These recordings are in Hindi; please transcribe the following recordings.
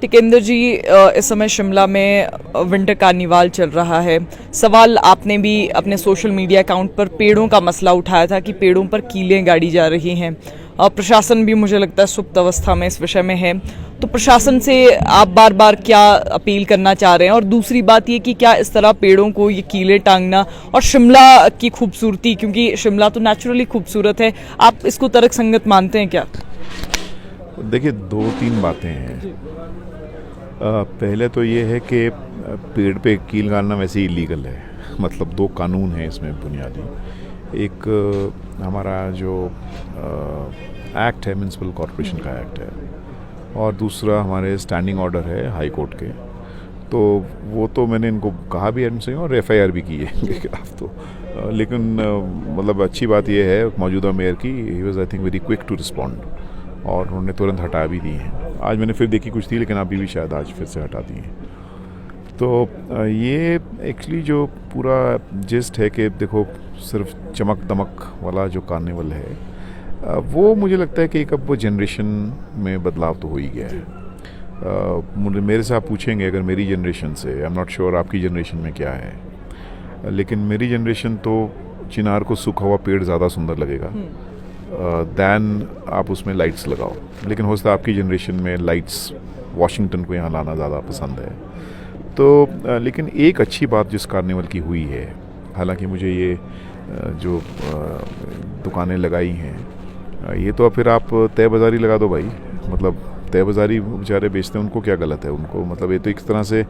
टिकेंद्र जी, इस समय शिमला में विंटर कार्निवाल चल रहा है। सवाल आपने भी अपने सोशल मीडिया अकाउंट पर पेड़ों का मसला उठाया था कि पेड़ों पर कीलें गाड़ी जा रही हैं। प्रशासन भी मुझे लगता है सुप्त अवस्था में इस विषय में है। तो प्रशासन से आप बार बार क्या अपील करना चाह रहे हैं? और दूसरी बात ये कि क्या इस तरह पेड़ों को ये कीलें टांगना और शिमला की खूबसूरती, क्योंकि शिमला तो नेचुरली खूबसूरत है, आप इसको तर्कसंगत मानते हैं क्या? देखिए, दो तीन बातें हैं। पहले तो ये है कि पेड़ पे कील गाड़ना वैसे ही इलीगल है। मतलब दो कानून हैं इसमें बुनियादी। एक हमारा जो एक्ट है, म्यूनसिपल कॉरपोरेशन का एक्ट है, और दूसरा हमारे स्टैंडिंग ऑर्डर है हाई कोर्ट के। तो वो तो मैंने इनको कहा भी है और FIR भी की है इनके खिलाफ। तो लेकिन मतलब अच्छी बात ये है मौजूदा मेयर की, he was I think very quick to respond, और उन्होंने तुरंत हटा भी दी हैं। आज मैंने फिर देखी कुछ थी, लेकिन अभी भी शायद आज फिर से हटा दी हैं। तो ये एक्चुअली जो पूरा जिस्ट है कि देखो, सिर्फ चमक दमक वाला जो कार्निवल है, वो मुझे लगता है कि एक अब वो जनरेशन में बदलाव तो हो ही गया है। मेरे से आप पूछेंगे अगर मेरी जनरेशन से, आई एम नॉट श्योर आपकी जनरेशन में क्या है, लेकिन मेरी जनरेशन तो चिनार को सूखा हुआ पेड़ ज़्यादा सुंदर लगेगा दैन आप उसमें लाइट्स लगाओ। लेकिन हो सकता है आपकी जनरेशन में लाइट्स वॉशिंगटन को यहाँ लाना ज़्यादा पसंद है। तो लेकिन एक अच्छी बात जिस कार्निवल की हुई है, हालांकि मुझे ये जो दुकानें लगाई हैं, ये तो फिर आप तय बाज़ारी लगा दो भाई। मतलब तय बाज़ारी बेचारे बेचते हैं, उनको क्या गलत है? उनको मतलब ये तो एक तरह से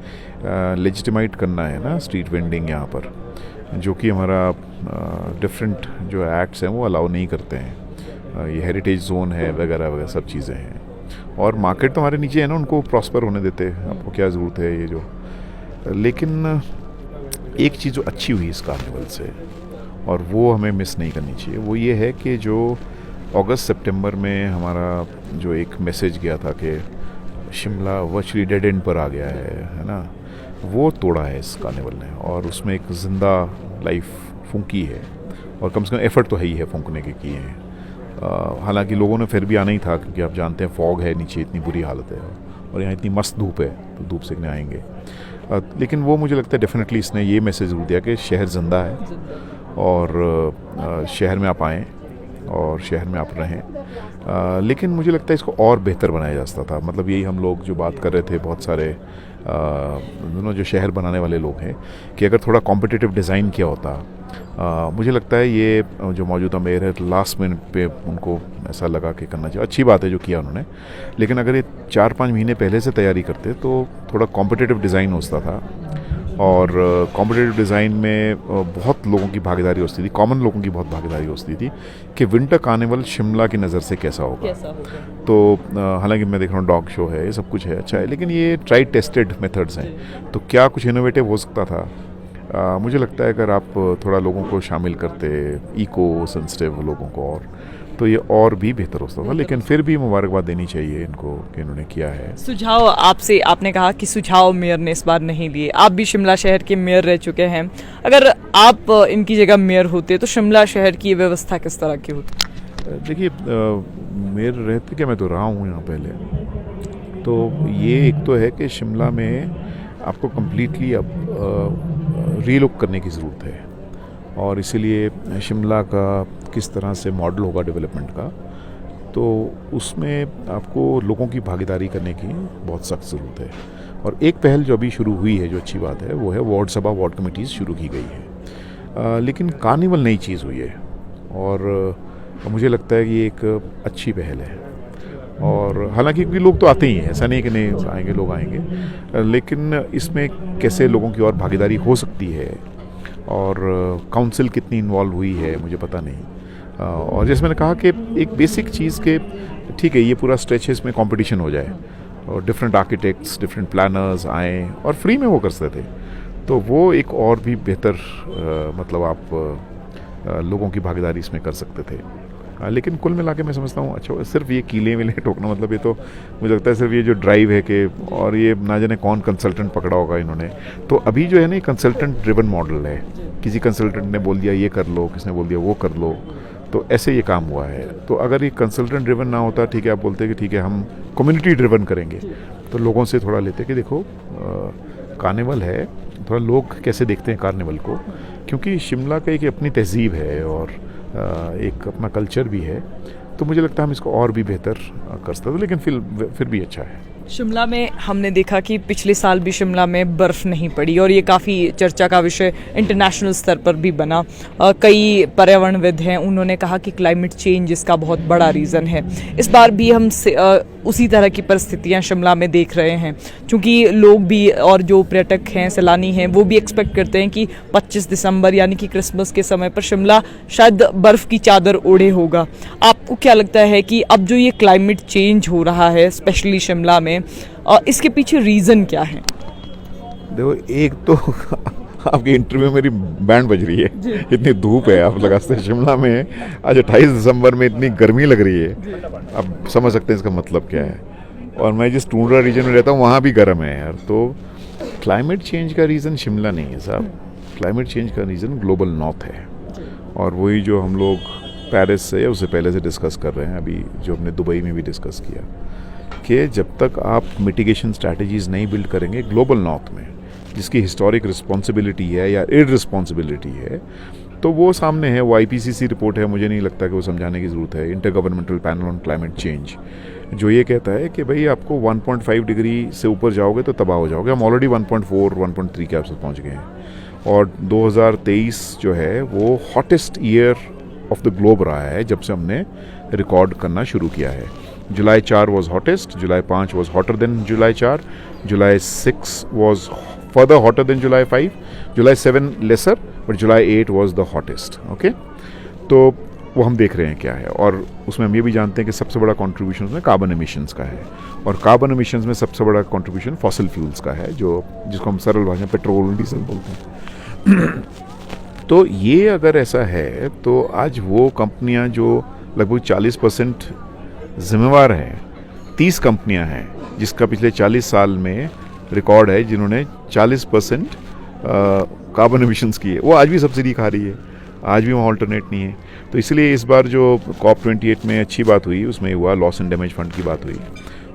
लेजिटिमाइट करना है ना स्ट्रीट वेंडिंग यहाँ पर, जो कि हमारा डिफरेंट जो एक्ट्स हैं वो अलाउ नहीं करते हैं। ये हेरिटेज जोन है वगैरह वगैरह सब चीज़ें हैं, और मार्केट तो हमारे नीचे है ना, उनको प्रॉस्पर होने देते हैं। आपको क्या ज़रूरत है ये जो। लेकिन एक चीज़ जो अच्छी हुई इस कार्निवल से, और वो हमें मिस नहीं करनी चाहिए, वो ये है कि जो अगस्त सितंबर में हमारा जो एक मैसेज गया था कि शिमला वर्चुअली डेड एंड पर आ गया है ना, वो तोड़ा है इस कार्निवल ने, और उसमें एक ज़िंदा लाइफ फूंकी है, और कम से कम एफर्ट तो है ही है फूंकने के किए हैं। हालांकि लोगों ने फिर भी आना ही था, क्योंकि आप जानते हैं फॉग है नीचे, इतनी बुरी हालत है, और यहाँ इतनी मस्त धूप है, तो धूप सेकने आएंगे। लेकिन वो मुझे लगता है डेफिनेटली इसने ये मैसेज ज़रूर दिया कि शहर ज़िंदा है, और शहर में आप आएँ और शहर में आप रहें। लेकिन मुझे लगता है इसको और बेहतर बनाया जा सकता था। मतलब यही हम लोग जो बात कर रहे थे, बहुत सारे दोनों जो शहर बनाने वाले लोग हैं, कि अगर थोड़ा कॉम्पिटिटिव डिज़ाइन किया होता। मुझे लगता है ये जो मौजूदा मेयर है, लास्ट मिनट पे उनको ऐसा लगा कि करना चाहिए। अच्छी बात है जो किया उन्होंने, लेकिन अगर ये 4-5 महीने पहले से तैयारी करते तो थोड़ा कॉम्पिटिटिव डिज़ाइन हो सकता था, और कॉम्पिटिटिव डिज़ाइन में बहुत लोगों की भागीदारी हो सकती थी, कॉमन लोगों की बहुत भागीदारी हो सकती थी कि विंटर कार्निवल शिमला की नज़र से कैसा होगा। तो हालांकि मैं देख रहा हूँ डॉग शो है, ये सब कुछ है, अच्छा है, लेकिन ये ट्राई टेस्टेड मेथड्स हैं। तो क्या कुछ इनोवेटिव हो सकता था? मुझे लगता है अगर आप थोड़ा लोगों को शामिल करते, इको सेंसिटिव लोगों को, और तो ये और भी बेहतर हो सकता था। लेकिन फिर भी मुबारकबाद देनी चाहिए इनको कि इन्होंने किया है। सुझाव आपसे, आपने कहा कि सुझाव मेयर ने इस बार नहीं लिए, आप भी शिमला शहर के मेयर रह चुके हैं। अगर आप इनकी जगह मेयर होते तो शिमला शहर की व्यवस्था किस तरह की होती? देखिए, मेयर रहते क्या, मैं तो रहा हूँ यहाँ पहले। तो ये एक तो है कि शिमला में आपको कम्प्लीटली अब रीलुक करने की ज़रूरत है, और इसीलिए शिमला का किस तरह से मॉडल होगा डेवलपमेंट का, तो उसमें आपको लोगों की भागीदारी करने की बहुत सख्त ज़रूरत है। और एक पहल जो अभी शुरू हुई है, जो अच्छी बात है, वो है वार्ड सभा, वार्ड कमेटीज़ शुरू की गई है। लेकिन कार्निवल नई चीज़ हुई है, और मुझे लगता है कि ये एक अच्छी पहल है। और हालांकि लोग तो आते ही हैं, ऐसा नहीं है कि नहीं आएंगे, लोग आएंगे, लेकिन इसमें कैसे लोगों की और भागीदारी हो सकती है, और काउंसिल कितनी इन्वॉल्व हुई है मुझे पता नहीं। और जैसे मैंने कहा कि एक बेसिक चीज़ के, ठीक है, ये पूरा स्ट्रेच है, इसमें कंपटीशन हो जाए, और डिफरेंट आर्किटेक्ट्स, डिफरेंट प्लानर्स आएँ और फ्री में वो कर सकते थे, तो वो एक और भी बेहतर मतलब आप लोगों की भागीदारी इसमें कर सकते थे। लेकिन कुल मिला के मैं समझता हूँ, अच्छा सिर्फ ये कीले विले ठोकना, मतलब ये तो मुझे लगता है सिर्फ ये जो ड्राइव है कि, और ये ना जाने कौन कंसल्टेंट पकड़ा होगा इन्होंने। तो अभी जो है ना, कंसल्टेंट ड्रिवन मॉडल है, किसी कंसल्टेंट ने बोल दिया ये कर लो, किसने बोल दिया वो कर लो, तो ऐसे ये काम हुआ है। तो अगर ये कंसल्टेंट ड्रिवन ना होता, ठीक है, आप बोलते कि ठीक है हम कम्युनिटी ड्रिवन करेंगे, तो लोगों से थोड़ा लेते कि देखो कार्निवल है, थोड़ा लोग कैसे देखते हैं कार्निवल को, क्योंकि शिमला का एक अपनी तहजीब है और एक अपना कल्चर भी है। तो मुझे लगता है हम इसको और भी बेहतर कर सकते, लेकिन फिर भी अच्छा है। शिमला में हमने देखा कि पिछले साल भी शिमला में बर्फ़ नहीं पड़ी और ये काफ़ी चर्चा का विषय इंटरनेशनल स्तर पर भी बना। कई पर्यावरणविद हैं, उन्होंने कहा कि क्लाइमेट चेंज इसका बहुत बड़ा रीज़न है। इस बार भी हम उसी तरह की परिस्थितियां शिमला में देख रहे हैं, क्योंकि लोग भी और जो पर्यटक हैं, सैलानी हैं, वो भी एक्सपेक्ट करते हैं कि 25 दिसंबर यानी कि क्रिसमस के समय पर शिमला शायद बर्फ़ की चादर ओढ़े होगा। आपको क्या लगता है कि अब जो ये क्लाइमेट चेंज हो रहा है स्पेशली शिमला में, इसके पीछे रीज़न क्या है? देखो, एक तो आपके इंटरव्यू में मेरी बैंड बज रही है, इतनी धूप है, आप लगा सकते हैं शिमला में आज 28 दिसंबर में इतनी गर्मी लग रही है। आप समझ सकते हैं इसका मतलब क्या है। और मैं जिस टूंड्रा रीजन में रहता हूँ वहाँ भी गर्म है यार। तो क्लाइमेट चेंज का रीज़न शिमला नहीं है साहब, क्लाइमेट चेंज का रीज़न ग्लोबल नॉर्थ है। और वही जो हम लोग पेरिस से उससे पहले से डिस्कस कर रहे हैं, अभी जो हमने दुबई में भी डिस्कस किया, कि जब तक आप मिटिगेशन स्ट्रैटेजीज़ नहीं बिल्ड करेंगे ग्लोबल नॉर्थ में, जिसकी हिस्टोरिक रिस्पॉन्सिबिलिटी है या इररिस्पॉन्सिबिलिटी है, तो वो सामने है। वो IPCC रिपोर्ट है, मुझे नहीं लगता कि वो समझाने की ज़रूरत है। Inter governmental panel on climate change जो ये कहता है कि भाई आपको 1.5 डिग्री से ऊपर जाओगे तो तबाह हो जाओगे। हम ऑलरेडी 1.4 1.3 के आसपास पहुँच गए हैं। और 2023 जो है वो hottest year of the globe रहा है जब से हमने रिकॉर्ड करना शुरू किया है। July 4 was hottest, July 5 was hotter than July 4, July 6 was further hotter than July 5, July 7 lesser, but July 8 was the hottest. Okay? तो वो हम देख रहे हैं क्या है। और उसमें हम ये भी जानते हैं कि सबसे बड़ा कंट्रीब्यूशन उसमें कार्बन एमिशंस का है। और कार्बन एमिशंस में सबसे बड़ा कंट्रीब्यूशन फॉसिल फ्यूल्स का है, जिसको हम सरल भाषा में पेट्रोल डीजल बोलते हैं। तो ये अगर ऐसा है तो आज वो कंपनियां जो लगभग 40% जिम्मेवार हैं, 30 कंपनियां हैं जिसका पिछले 40 साल में रिकॉर्ड है जिन्होंने 40% कार्बन एमिशंस किए, वो आज भी सब्सिडी खा रही है, आज भी वहाँ ऑल्टरनेट नहीं है। तो इसलिए इस बार जो COP28 में अच्छी बात हुई, उसमें हुआ लॉस एंड डैमेज फंड की बात हुई।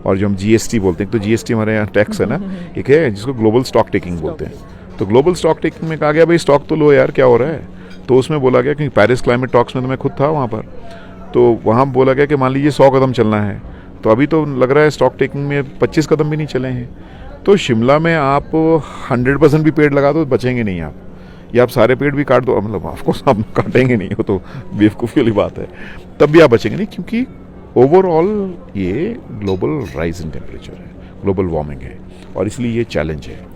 और जो हम GST बोलते हैं, तो GST हमारे यहाँ टैक्स है ना, एक है जिसको ग्लोबल स्टॉक टेकिंग बोलते हैं। तो ग्लोबल स्टॉक टेकिंग में कहा गया भाई स्टॉक तो लो यार, क्या हो रहा है। तो उसमें बोला गया, क्योंकि पेरिस क्लाइमेट टॉक्स में तो मैं खुद था वहाँ पर, तो वहाँ बोला गया कि मान लीजिए 100 कदम चलना है, तो अभी तो लग रहा है स्टॉक टेकिंग में 25 कदम भी नहीं चले हैं। तो शिमला में आप 100% भी पेड़ लगा दो बचेंगे नहीं आप, या आप सारे पेड़ भी काट दो, मतलब ऑफकोर्स आप काटेंगे नहीं, हो तो बेवकूफ़ी वाली बात है, तब भी आप बचेंगे नहीं, क्योंकि ओवरऑल ये ग्लोबल राइज इन टेम्परेचर है, ग्लोबल वार्मिंग है, और इसलिए ये चैलेंज है।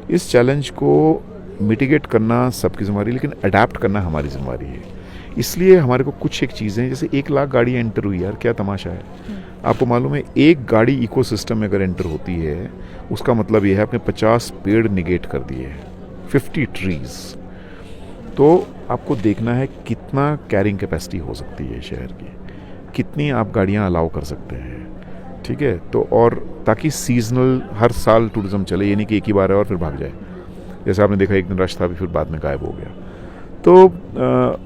इस चैलेंज को मिटिगेट करना सबकी जिम्मेदारी, लेकिन अडेप्ट करना हमारी जिम्मेदारी है। इसलिए हमारे को कुछ एक चीज़ें, जैसे 1 लाख गाड़ी एंटर हुई यार, क्या तमाशा है। आपको मालूम है एक गाड़ी इकोसिस्टम में अगर एंटर होती है उसका मतलब ये है आपने 50 पेड़ निगेट कर दिए, 50 ट्रीज। तो आपको देखना है कितना कैरिंग कैपेसिटी हो सकती है शहर की, कितनी आप गाड़ियाँ अलाउ कर सकते हैं, ठीक है। तो और ताकि सीजनल हर साल टूरिज्म चले, ये नहीं कि एक ही बार है और फिर भाग जाए। जैसे आपने देखा एक दिन रश था, फिर बाद में गायब हो गया। तो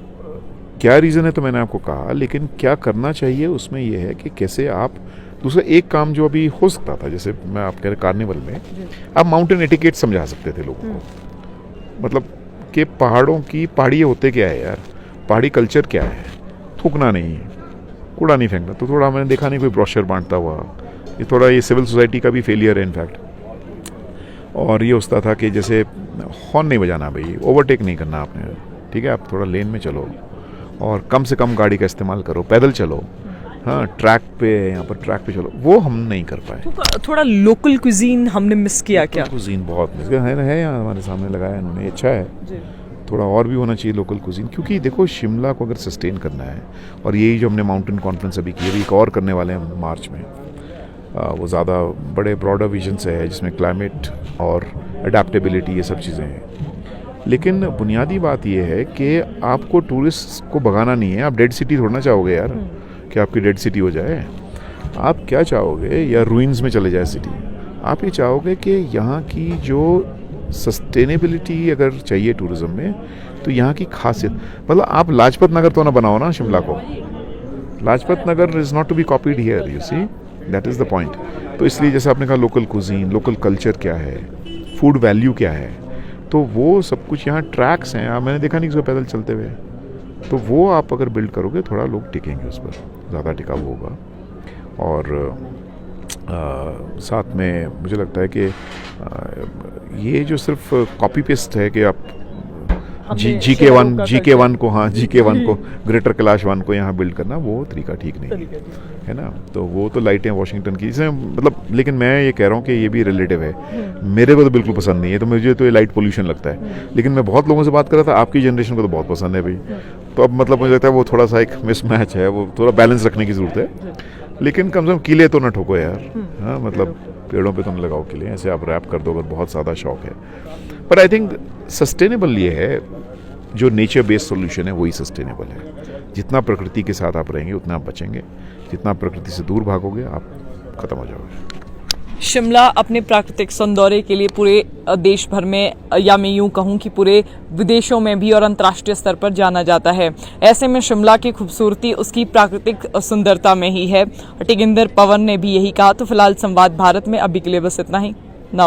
क्या रीज़न है तो मैंने आपको कहा, लेकिन क्या करना चाहिए उसमें यह है कि कैसे आप दूसरा एक काम जो अभी हो सकता था, जैसे मैं आप कह रहे कार्निवल में आप माउंटेन एटिकेट समझा सकते थे लोगों को, मतलब कि पहाड़ों की पहाड़ी होते क्या है यार, पहाड़ी कल्चर क्या है, थूकना नहीं, कूड़ा नहीं फेंकना। तो थोड़ा मैंने देखा नहीं कोई ब्रोशर बांटता हुआ, ये थोड़ा ये सिविल सोसाइटी का भी फेलियर है इनफैक्ट। और ये होता था कि जैसे हॉर्न नहीं बजाना भाई, ओवरटेक नहीं करना आपने, ठीक है, आप थोड़ा लेन में चलो और कम से कम गाड़ी का इस्तेमाल करो, पैदल चलो, हाँ ट्रैक पे, यहाँ पर ट्रैक पे चलो, वो हम नहीं कर पाए। थोड़ा लोकल कुजीन हमने मिस किया क्या? कुजीन बहुत मिस किया है यहाँ हमारे सामने लगाया इन्होंने, अच्छा है जी। थोड़ा और भी होना चाहिए लोकल कुजीन, क्योंकि देखो शिमला को अगर सस्टेन करना है, और यही जो हमने माउंटेन कॉन्फ्रेंस अभी की, अभी एक और करने वाले हैं मार्च में, वो ज़्यादा बड़े ब्रॉडर विजन से है, जिसमें क्लाइमेट और अडेप्टेबिलिटी ये सब चीज़ें हैं। लेकिन बुनियादी बात यह है कि आपको टूरिस्ट को भगाना नहीं है। आप डेड सिटी थोड़ा चाहोगे यार कि आपकी डेड सिटी हो जाए। आप क्या चाहोगे, या रूइंस में चले जाए सिटी, आप ये चाहोगे कि यहाँ की जो सस्टेनेबिलिटी अगर चाहिए टूरिज्म में, तो यहाँ की खासियत, मतलब आप लाजपत नगर तो ना बनाओ ना शिमला को, Lajpat Nagar is not to be copied here, you see. That is the point. तो इसलिए जैसे आपने कहा लोकल कुजीन, लोकल कल्चर क्या है, फूड वैल्यू क्या है, तो वो सब कुछ यहाँ ट्रैक्स हैं, मैंने देखा नहीं किसी को पैदल चलते हुए, तो वो आप अगर बिल्ड करोगे थोड़ा लोग टिकेंगे उस पर, ज़्यादा टिकाऊ होगा। और साथ में मुझे लगता है कि ये जो सिर्फ कॉपी पेस्ट है कि आप GK1 को, हाँ GK1 को, ग्रेटर कैलाश वन को यहाँ बिल्ड करना, वो तरीका ठीक नहीं है ना। तो वो तो लाइटें वॉशिंगटन की, इसमें मतलब, लेकिन मैं ये कह रहा हूँ कि ये भी रिलेटिव है। मेरे को तो बिल्कुल पसंद नहीं है, तो मुझे तो ये लाइट पोल्यूशन लगता है, लेकिन मैं बहुत लोगों से बात कर रहा था, आपकी जनरेशन को तो बहुत पसंद है भाई। तो अब मतलब मुझे लगता है वो थोड़ा सा एक मिसमैच है, वो थोड़ा बैलेंस रखने की ज़रूरत है। लेकिन कम से कम किले तो ना ठोको यार, हाँ मतलब पेड़ों पे तो ना लगाओ किले, ऐसे आप रैप कर दो अगर बहुत ज़्यादा शौक है। बट आई थिंक सस्टेनेबल ये है, जो नेचर बेस्ड सोल्यूशन है वही सस्टेनेबल है। जितना प्रकृति के साथ आप रहेंगे उतना आप बचेंगे, जितना प्रकृति से दूर भागोगे आप खत्म हो जाओगे। शिमला अपने प्राकृतिक सौंदर्य के लिए पूरे देश भर में, या मैं यूं कहूं कि पूरे विदेशों में भी और अंतर्राष्ट्रीय स्तर पर जाना जाता है। ऐसे में शिमला की खूबसूरती उसकी प्राकृतिक सुंदरता में ही है। टिगिंदर पवन ने भी यही कहा। तो फिलहाल संवाद भारत में अभी के लिए बस इतना ही। नमस्कार।